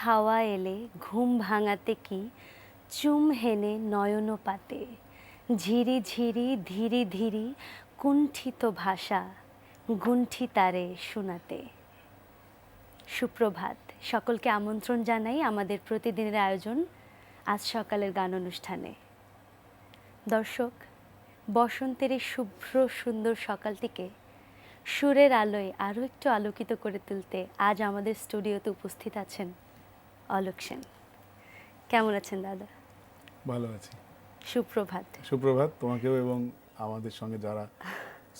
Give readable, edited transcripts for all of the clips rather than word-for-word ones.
হাওয়া এলে ঘুম ভাঙাতে কি চুম হেনে নয়ন পাতে ঝিরি ঝিরি ধীরি ধীরি কুণ্ঠিত ভাষা গুণ্ঠি তারে শোনাতে। সুপ্রভাত, সকলকে আমন্ত্রণ জানাই আমাদের প্রতিদিনের আয়োজন আজ সকালের গান অনুষ্ঠানে। দর্শক, বসন্তের এই শুভ্র সুন্দর সকালটিকে সুরের আলোয় আরও একটু আলোকিত করে তুলতে আজ আমাদের স্টুডিওতে উপস্থিত আছেন অলোক সেন। কেমন আছেন দাদা? ভালো আছি। সুপ্রভাত। সুপ্রভাত তোমাকেও এবং আমাদের সঙ্গে যারা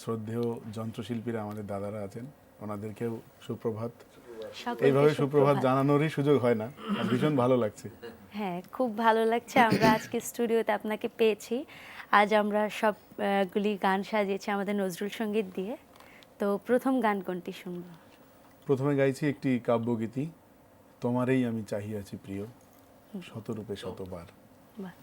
শ্রদ্ধেয় যন্ত্রশিল্পীরা আমাদের দাদারা আছেন ওনাদেরকেও সুপ্রভাত। এইভাবে সুপ্রভাত জানানোরই সুযোগ হয় না, আর ভীষণ ভালো লাগছে। হ্যাঁ, খুব ভালো লাগছে। আমরা আজকে স্টুডিওতে আপনাকে পেয়েছি। আজ আমরা সবগুলি গান সাজিয়েছি আমাদের নজরুল সঙ্গীত দিয়ে। তো প্রথম গান কোনটি শুনব? প্রথমে গাইছি একটি কাব্যগীতি, তোমারেই আমি চাহিয়াছি প্রিয়, শতরূপে শতবার। বাহ।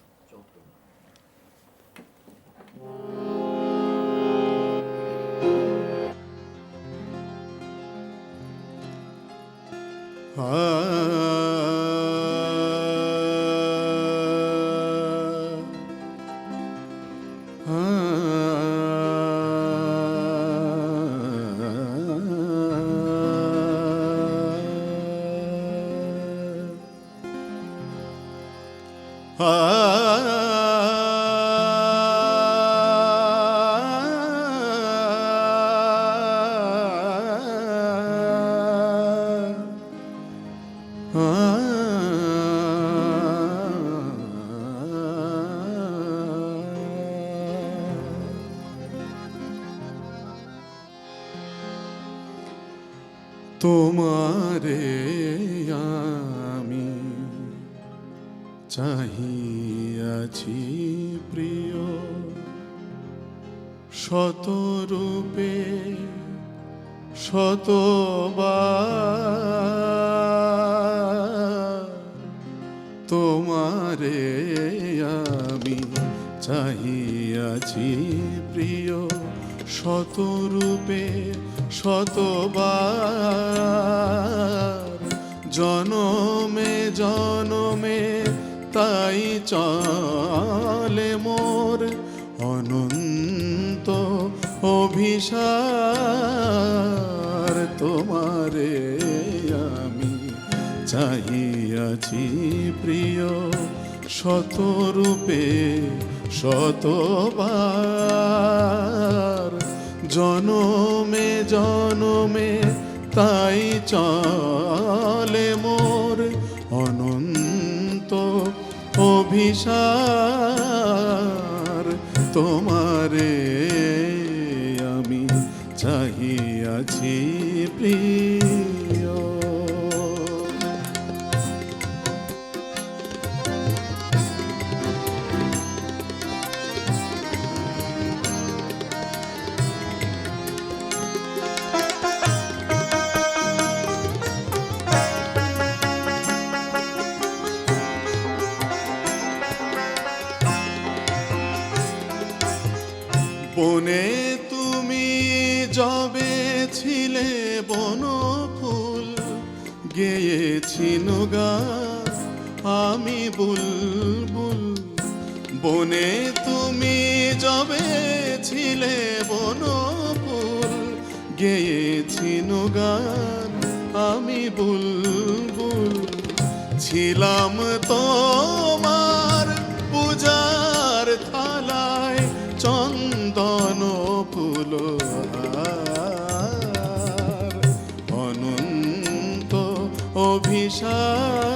তোমারে আমি চাহিয়াছি প্রিয়, শতরূপে শতবার। তোমারে আমি চাহিয়াছি প্রিয়, শতরূপে শতবার। জনমে জনমে তাই চলে মোর অনন্ত অভিসার। তোমারে আমি চাহিয়াছি প্রিয়, শতরূপে শতবার। জনমে জনমে তাই চলে মোর অনন্ত অভিসার। তোমারে আমি চাহিয়াছি প্রিয়। বনে তুমি যবে ছিলে বনফুল, গেয়েছিল গান আমি বুলবুল। বনে তুমি যবে ছিলে বনফুল, গেয়েছিল গান আমি বুলবুল। ছিলাম তোমার পূজার থালায় চন্দন ফুল অনন্ত অভিসার।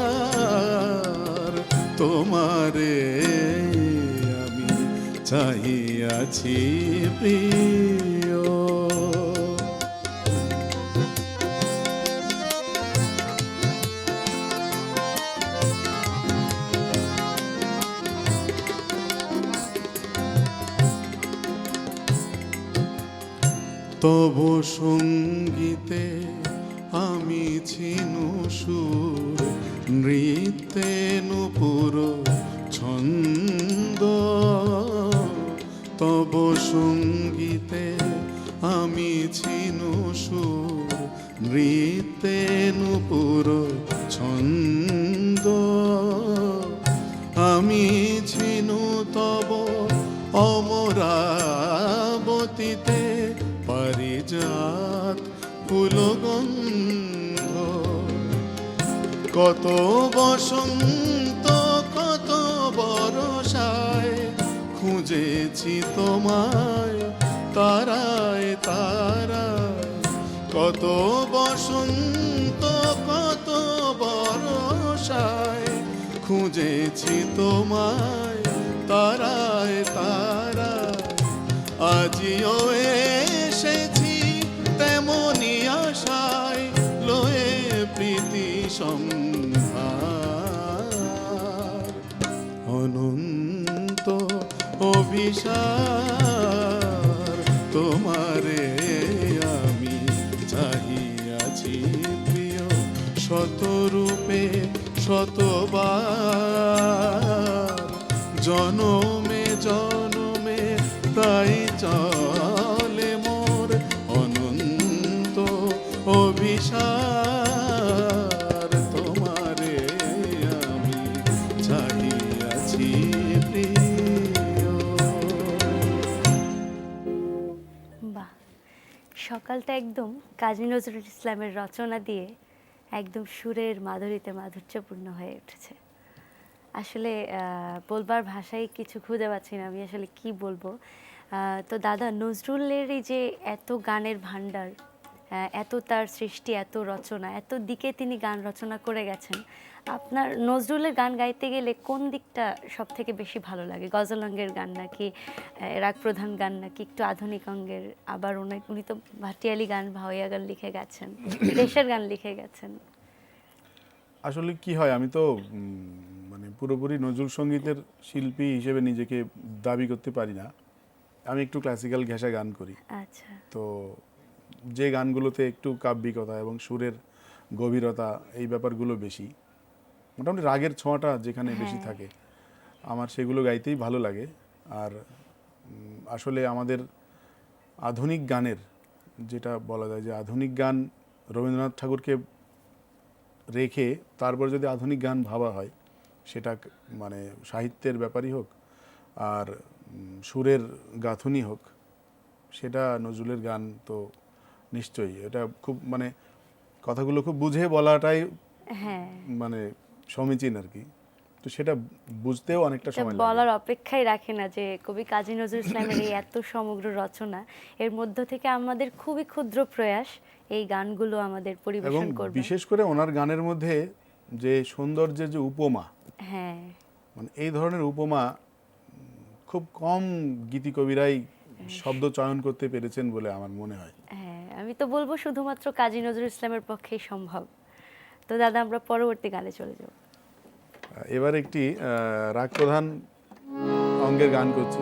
তোমারে আমি চাহিয়াছি প্রিয়। তব সঙ্গীতে আমি ছিনু সুর, নৃত্যে নূপুর ছন্দ। তব সঙ্গীতে আমি ছিনু সুর, নৃত্যে নূপুর ছন্দ। আমি ছিনু তব অমরাবতীতে পারিজাত ফুলগন্ধ। কত বসন্ত কত বরষায় খুঁজেছি তোমায় তারায় তারায়। কত বসন্ত কত বরষায় খুঁজেছি তোমায় তারায় তারায়। আজিও এসেছি তেমনি আশায় লয়ে প্রীতি সম্ভার। অনন্ত অভিসার তোমারে আমি চাহিয়াছি প্রিয় শতরূপে শতবার। জনমে জনমে তাই চলে মোর অনন্ত অভিসার। তোমারে আমি চাহিয়াছি প্রিয়। বাহ, সকালটা একদম কাজী নজরুল ইসলামের রচনা দিয়ে একদম সুরের মাধুরীতে মাধুর্যপূর্ণ হয়ে উঠেছে। আসলে বলবার ভাষায় কিছু খুঁজে পাচ্ছি না আমি আসলে কি বলবো। তো দাদা, নজরুলের এই যে এত গানের ভাণ্ডার, এত তার সৃষ্টি, এত রচনা, এত দিকে তিনি গান রচনা করে গেছেন, আপনার নজরুলের গান গাইতে গেলে কোন দিকটা সব থেকে বেশি ভালো লাগে? গজল অঙ্গের গান নাকি রাগ প্রধান গান নাকি একটু আধুনিক অঙ্গের? আবার উনি তো ভাটিয়ালি গান, ভাওয়াইয়া গান লিখে গেছেন, দেশের গান লিখে গেছেন। আসলে কি হয়, আমি তো মানে পুরোপুরি নজরুল সঙ্গীতের শিল্পী হিসেবে নিজেকে দাবি করতে পারি না। আমি একটু ক্লাসিক্যাল ঘেঁষা গান করি। আচ্ছা। তো যে গানগুলোতে একটু কাব্যিকতা এবং সুরের গভীরতা এই ব্যাপারগুলো বেশি, মোটামুটি রাগের ছোঁয়াটা যেখানে বেশি থাকে আমার সেগুলো গাইতেই ভালো লাগে। আর আসলে আমাদের আধুনিক গানের যেটা বলা যায় যে আধুনিক গান রবীন্দ্রনাথ ঠাকুরকে রেখে তারপর যদি আধুনিক গান ভাবা হয়, সেটা মানে সাহিত্যের ব্যাপারই হোক আর সুরের গাঁথুনি হোক, সেটা নজরুলের গান তো নিশ্চয়ই। এটা খুব মানে কথাগুলো খুব বুঝে বলাটাই মানে সমীচীন আর কি। তো সেটা বুঝতেও অনেকটা সময় লাগে। বলার অপেক্ষাই রাখে না যে কবি কাজী নজরুল ইসলামের এই এত সমগ্র রচনা, এর মধ্য থেকে আমাদের খুবই ক্ষুদ্র প্রয়াস এই গানগুলো আমাদের পরিবেশন করবে। বিশেষ করে ওনার গানের মধ্যে যে সৌন্দর্যের যে উপমা, হ্যাঁ, মানে এই ধরনের উপমা খুব কম গীতি কবিরাই শব্দ চয়ন করতে পেরেছেন বলে আমার মনে হয়। হ্যাঁ, আমি তো বলবো শুধুমাত্র কাজী নজরুল ইসলামের পক্ষেই সম্ভব। তো দাদা, আমরা পরবর্তী গানে চলে যাব। এবার একটি রাগ প্রধান অঙ্গের গান করছি,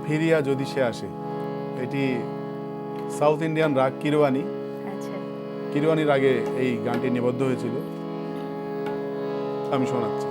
ফিরিয়া যদি সে আসে। এটি সাউথ ইন্ডিয়ান রাগ কিরওয়ানি। আচ্ছা, কিরওয়ানি রাগে এই গানটি নিবদ্ধ হয়েছিল। আমি শোনাচ্ছি।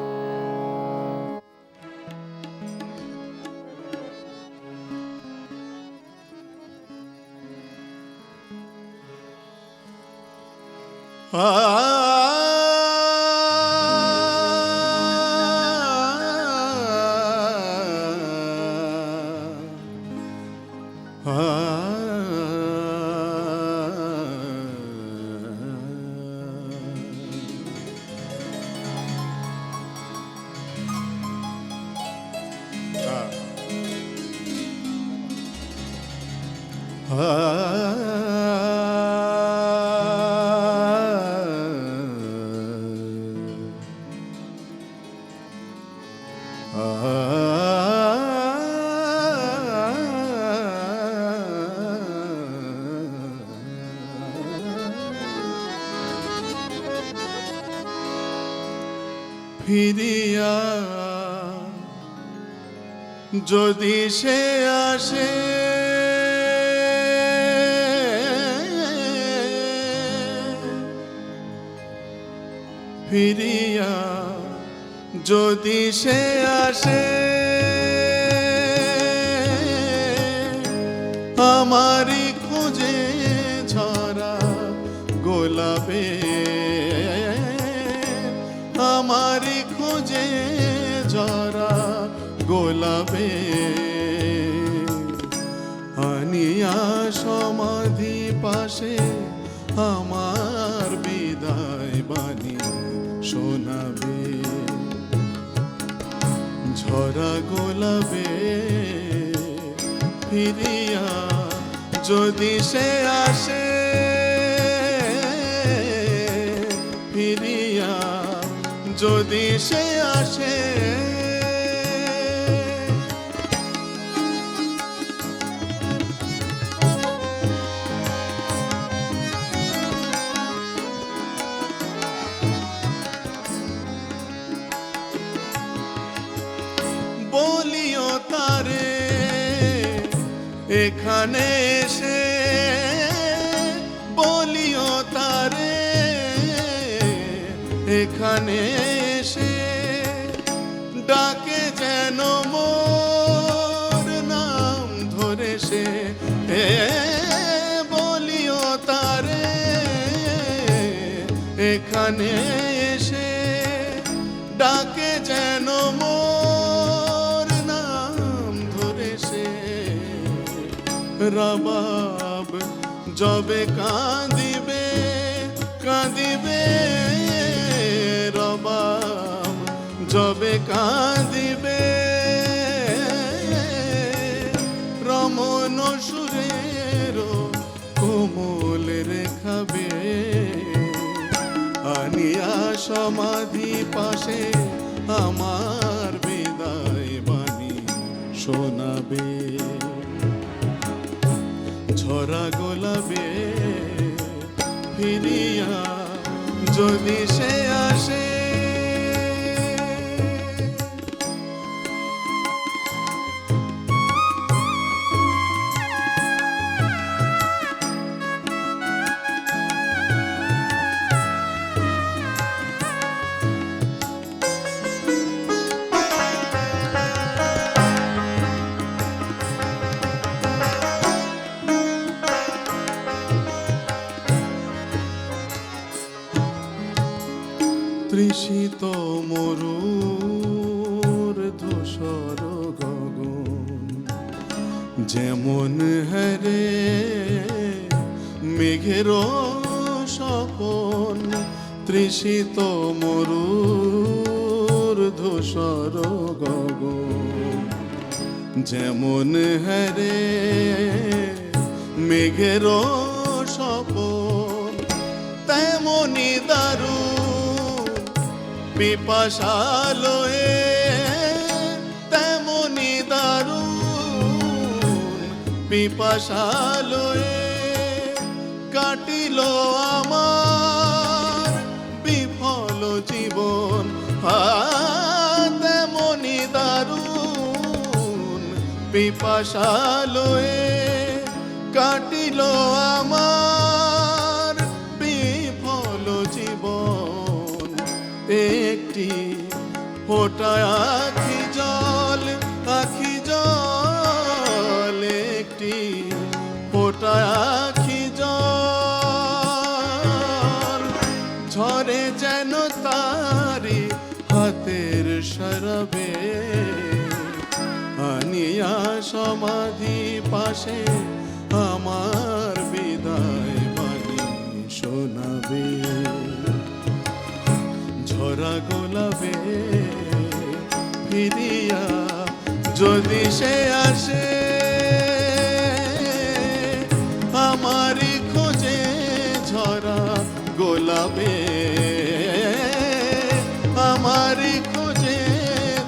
ফিরিয়া যদি সে আসে, ফিরিয়া যদি সে আসে, আমারই খোঁজে ঝরা গোলাপে, আমারই খোঁজে ঝরা গোলাপে আনিয়া সমাধি পাশে আমার বিদায় বাণী শোনাবে ঝরা গোলাপে ফিরিয়া যদি সে আসে ফিরিয়া যদি সে আসে বলিও তারে এখানে এসে বলিও তারে এখানে এসে ডাকে যেন মোর নাম ধরে সে বলিও তারে এখানে এসে ডাকে যেন মোর নাম ধরে সে রবাব যবে কাঁদিবে কাঁদিবে রবাব যবে কাঁদিবে রমন সুরের কোমল রেখাবে আনিয়া সমাধি পাশে আমার বিদায় বাণী শোনাবে ঝরা গোলাপে ফিরিয়া যদি সে আসে তৃষিত মরুর ধূসর গগন যেমন হরে মেঘের স্বপন তৃষিত মরুর ধূসর গগন যেমন হরে মেঘের স্বপন তেমনি দারুণ পিপাসালয়ে তেমনি দারুণ পিপাসালয়ে কাটিল আমার বিফল জীবন তেমনি দারুণ পিপাসালয়ে কাটিল আমার বিফল জীবন একটি ফোঁটা আখি জল একটি ফোঁটা আখি জল ঝরে যেন তারি হাতের শরবে আনিয়া সমাধি পাশে আমার বিদায় বাণী শোনাবে ঝরা গোলাপে ফিরিয়া যদি সে আসে আমারই খোঁজে ঝরা গোলাপে আমারই খোঁজে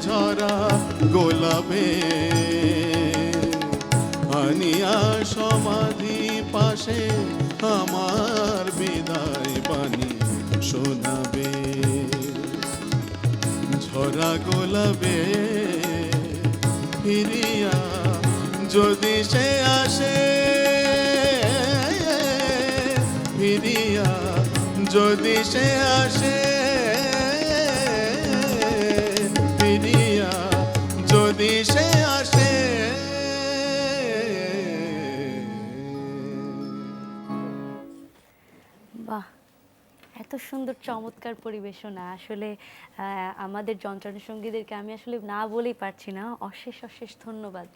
ঝরা গোলাপে আনিয়া সমাধি পাশে আমার বিদায় বাণী শোনাবে ঝরা গোলাপে ফিরিয়া যদি সে আসে ফিরিয়া যদি সে আসে ফিরিয়া যদি সে আসে বাহ, এত সুন্দর চমৎকার পরিবেশনা আসলে আমাদের যন্ত্রণা সঙ্গীদেরকে আমি আসলে না বলেই পারছি না, অশেষ অশেষ ধন্যবাদ।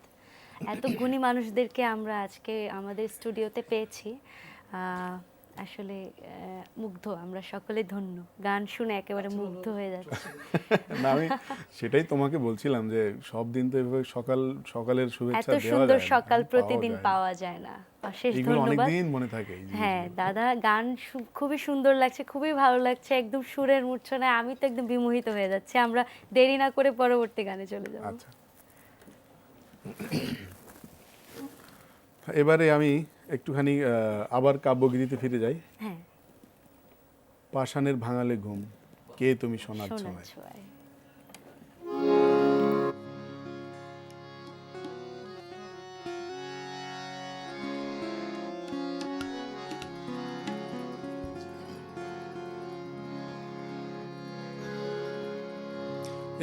এত গুণী মানুষদেরকে আমরা আজকে আমাদের স্টুডিওতে পেয়েছি, আসলে মুগ্ধ, আমরা সকলে ধন্য, গান শুনে একেবারে মুগ্ধ হয়ে যাচ্ছে। না আমি সেটাই তোমাকে বলছিলাম যে সব দিন তো এভাবে সকালের শুভেচ্ছা এত দেওয়া সুন্দর যায় না, সকাল পাওয়া প্রতিদিন যায় না। পাওয়া যায় না, অশেষ এগুলো ধন্যবাদ। অনেকদিন মনে থাকে এই হ্যাঁ জিনিসগুলো। দাদা, গান খুবই সুন্দর লাগছে, খুবই ভালো লাগছে, একদম সুরের মূর্ছনায় আমি তো একদম বিমোহিত হয়ে যাচ্ছি। আমরা দেরি না করে পরবর্তী গানে চলে যাব। আচ্ছা, এবারে আমি একটুখানি আবার কাব্যগীতিতে ফিরে যাই। হ্যাঁ, পাষাণের ভাঙালে ঘুম, কে তুমি সোনার সোনার ছোঁয়ায়। ছোঁয়ায়।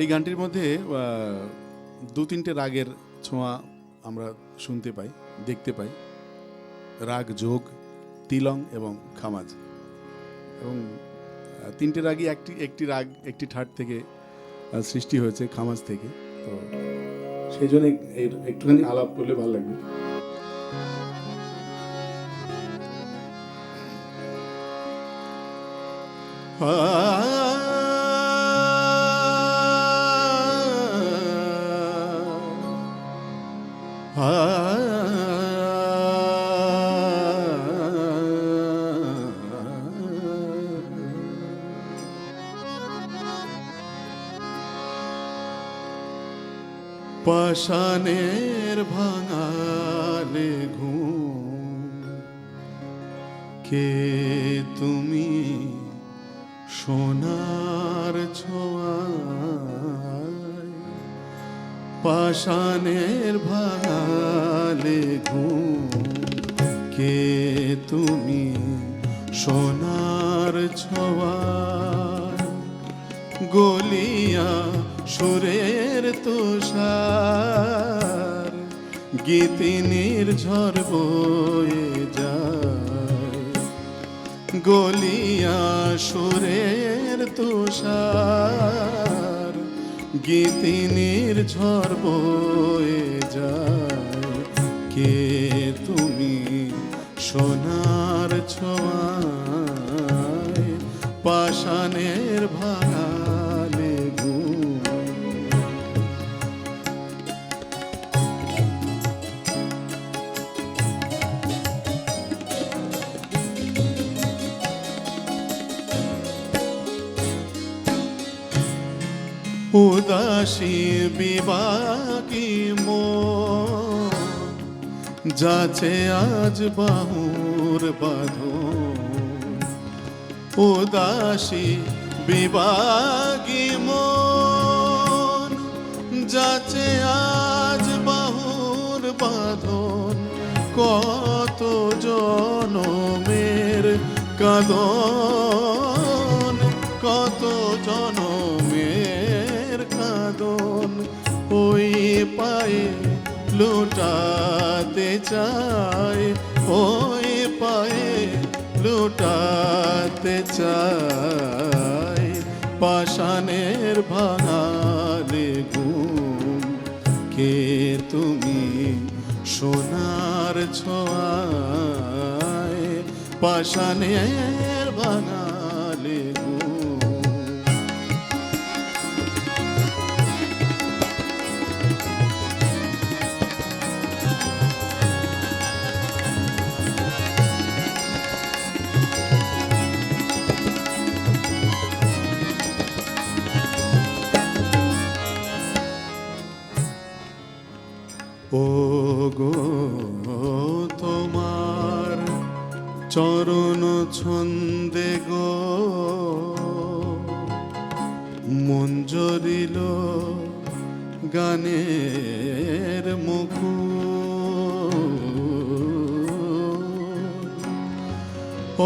এই গানটির মধ্যে দু তিনটে রাগের ছোঁয়া আমরা শুনতে পাই, দেখতে পাই। রাগ যোগ, তিলং এবং খামাজ, এবং তিনটে রাগই একটি রাগ একটি ঠাট থেকে সৃষ্টি হয়েছে, খামাজ থেকে। তো সেই জন্য একটুখানি আলাপ করলে ভালো লাগবে। পাষাণের ভাঙালে ঘুম, কে তুমি সোনার ছোঁয়ায়। পাষাণের ভাঙালে ঘুম, কে তুমি সোনার ছোঁয়ায়। গলিয়া সুরের তুষার, গীতিনীর ঝড় বয়ে যায়। গলিয়া সুরের তুষার, গীতিনীর ঝড় বয়ে যায়। কে তুমি সোনার ছোঁয়ায়, পাষাণের ভাঙালে ঘুম। উদাসী বিবাকি মন, যাচে আজ বাহুর বাঁধন। উদাসী বিবাগী মন, যাচে আজ বাহুর বাঁধন। কত জনমের কাঁদন, কত জনমের কাঁদন। ওই পায়ে লুটাতে চাই, ওই পায়ে লুটাতে চাই। পাষাণের ভাঙালে ঘুম, কে তুমি সোনার ছোঁয়ায়। পাষাণের ভাঙালে ঘুম। ও গো তোমার চরণ ছন্দে গো, মন জরিল গানের মুকুল।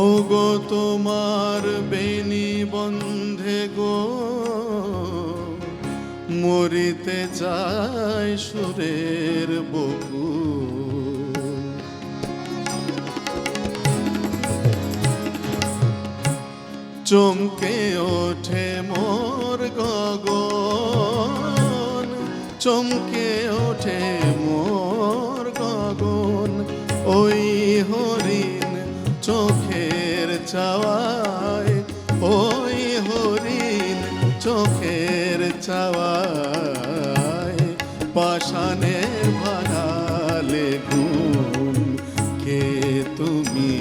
ও গো তোমার বেনি বন্ধে গো, মরিতে চায় সুরের বকুল। চমকে ওঠে মোর গগন, চমকে ওঠে মোর গগন, ওই হরিণ চোখের চাওয়ায়, ওই হরিণ চোখের চাওয়ায়, পাষাণের ভাঙালে ঘুম, কে তুমি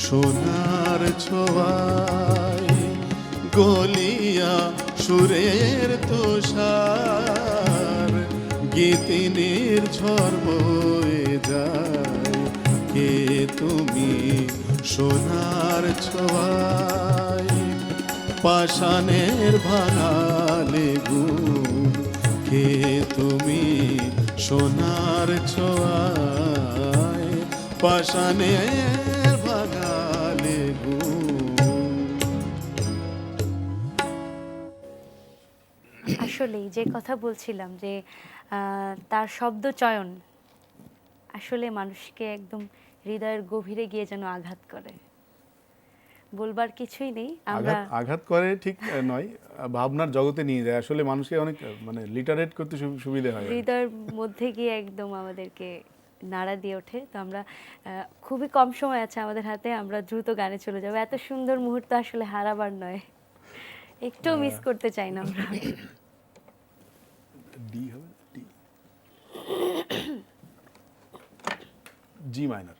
সোনার ছোঁয়ায়, গলিয়া সুরের তুষার, গীতিনীর ঝড় বয়ে যায়, কে তুমি সোনার ছোঁয়ায়, পাষাণের ভাঙালে ঘুম, কে তুমি সোনার ছোঁয়ায়, পাষাণের ভাঙালে ঘুম। আসলেই যে কথা বলছিলাম যে তার শব্দ চয়ন আসলে মানুষকে একদম হৃদয়ের গভীরে গিয়ে যেন আঘাত করে, বলবার কিছুই নেই। আমরা আঘাত করে ঠিক নয়, ভাবনার জগতে নিয়ে যায়, আসলে মানুষকে অনেক মানে লিটারেট করতে সুবিধা হয়, হৃদয়ের মধ্যে গিয়ে একদম আমাদেরকে নাড়া দিয়ে ওঠে। তো আমরা খুবই কম সময় আছে আমাদের হাতে, আমরা দ্রুত গানে চলে যাবো। এত সুন্দর মুহূর্ত আসলে হারাবার নয়, একটু মিস করতে চাই না আমরা। ডি হবে, ডি, জি মাইনর।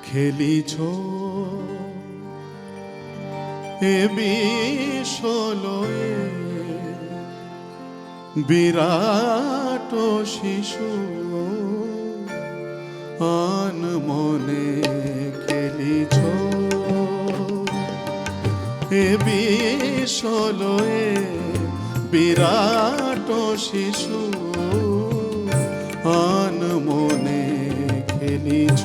খেলিছ এ বিশ্বলয়ে বিরাট শিশু আন মনে, খেলিছ এ বিশ্বলয়ে বিরাট শিশু আন মনে, খেলিছ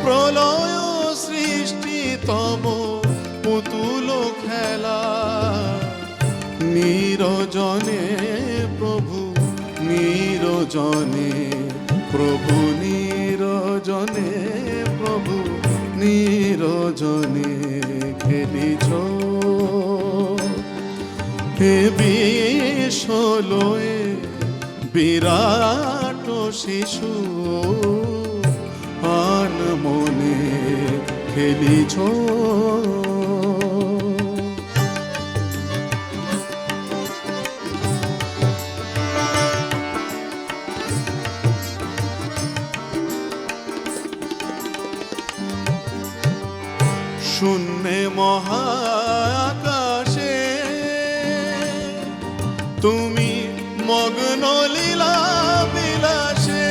প্রলয় সৃষ্টি তব পুতুল খেলা, নিরজনে প্রভু নিরজনে, প্রভু নিরজনে, প্রভু নিরজনে, খেলিছ হে বিশ্বলয়ে বিরাট শিশু আন মনে, খেলিছ শূন্যে মহাকাশে তুমি মগ্ন লীলা বিলাসে,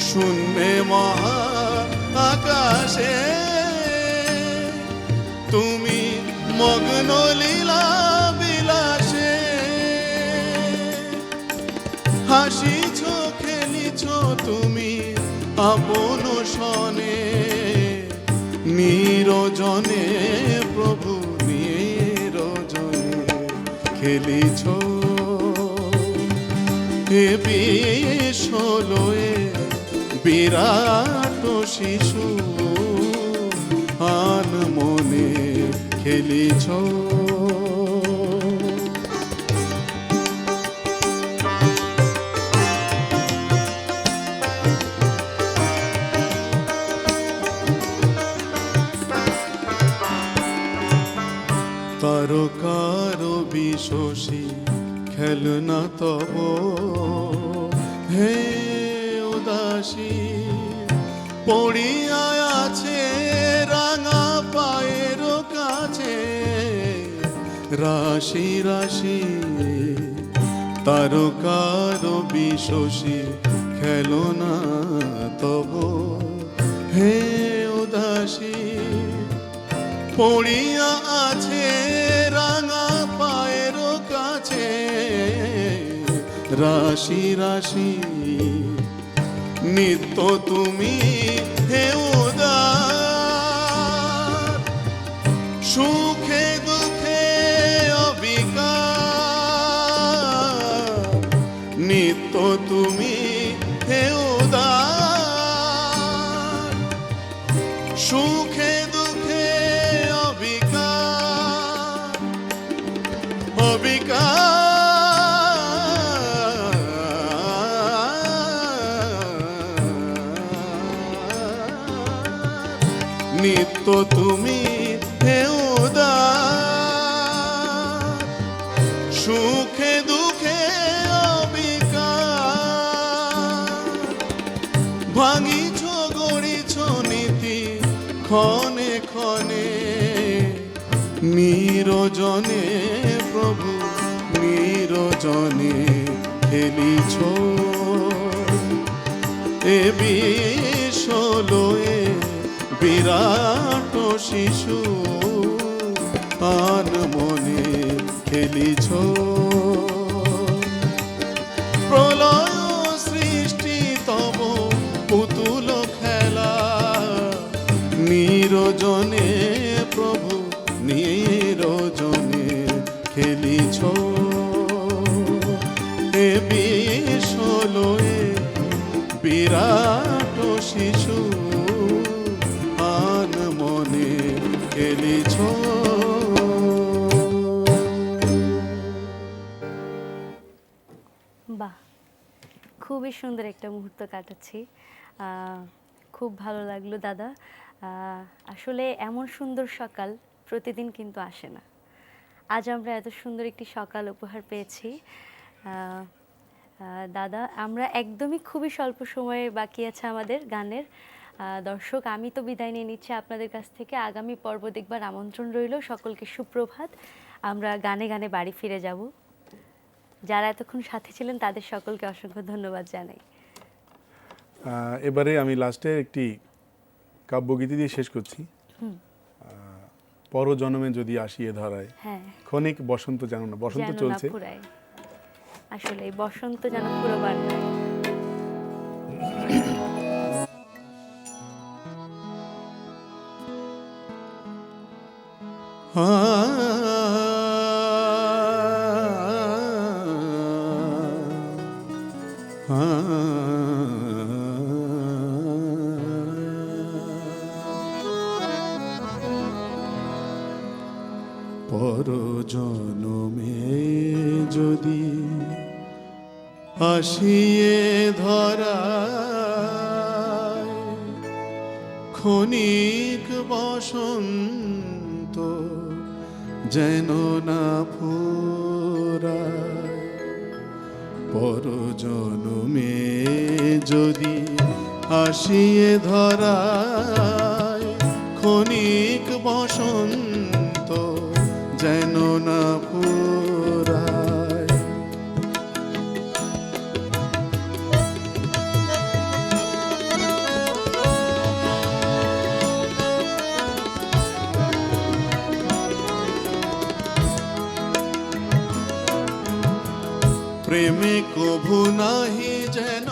শূন্যে মহাকাশে তুমি মগ্ন লীলা বিলাসে, হাসিছ খেলিছ তুমি আপন সনে, নিরজনে প্রভু নিরজনে, খেলিছ হে বিশ্বলয়ে বিরাট শিশু আন মনে, খেলিছ তারকার বিশোষী খেলনা তব হে উদাসী পড়িয়া আছে রাঙা পায়ের কাছে রাশি রাশি তারকার বিশোষী খেলনা তব হে উদাসী পড়িয়া আছে রাঙা পায়ের কাছে রাশি রাশি নিত্য তুমি হে উদার সুখে দুঃখে অবিকার নিত্য তুমি হে উদার সুখে দুঃখে অবিকার অবিকার নিত্য তুমি হে উদার সুখে দুঃখে অবিকার ভাঙিছ গড়িছ নীতি ক্ষণে ক্ষণে নিরজনে প্রভু নিরজনে খেলিছ এ বিশ্বলয়ে বিরাট শিশু আন মনে খেলিছ প্রলয় সৃষ্টি তব পুতুল খেলা নিরজনে প্রভু নিরজনে খেলিছ এ বিশ্বলয়ে বিরাট শিশু আন মনে খেলিছ বাহ, খুবই সুন্দর একটা মুহূর্ত কাটাচ্ছি। খুব ভালো লাগলো দাদা। আসলে এমন সুন্দর সকাল প্রতিদিন কিন্তু আসে না। আজ আমরা এত সুন্দর একটি সকাল উপহার পেয়েছি। দাদা, আমরা একদমই খুবই স্বল্প সময়ে বাকি আছে আমাদের গানের। দর্শক, আমি তো বিদায় নিয়ে নিচ্ছি আপনাদের কাছ থেকে। আগামী পর্ব দেখবার আমন্ত্রণ রইল। সকলকে সুপ্রভাত। আমরা গানে গানে বাড়ি ফিরে যাব। যারা এতক্ষণ সাথে ছিলেন তাদের সকলকে অসংখ্য ধন্যবাদ জানাই। এবারে আমি লাস্টে একটি কাব্যগীতি দিয়ে শেষ করছি। পরজন্মে যদি আসিয়ে ধরায়, হ্যাঁ, ক্ষণিক বসন্ত জানো না, বসন্ত যেন না চলছে। ফুরায়। আসলে এই বসন্ত যেন ফুরোবার নয়। পরজন্মে যদি আসিয়ে ধরায় ক্ষণিক বসন্ত যেন না ফুরায় পরজন্মে যদি আসিয়ে ধরায় ক্ষণিক বসন্ত যেন না ফুরায় প্রেমে কভু নাহি যেন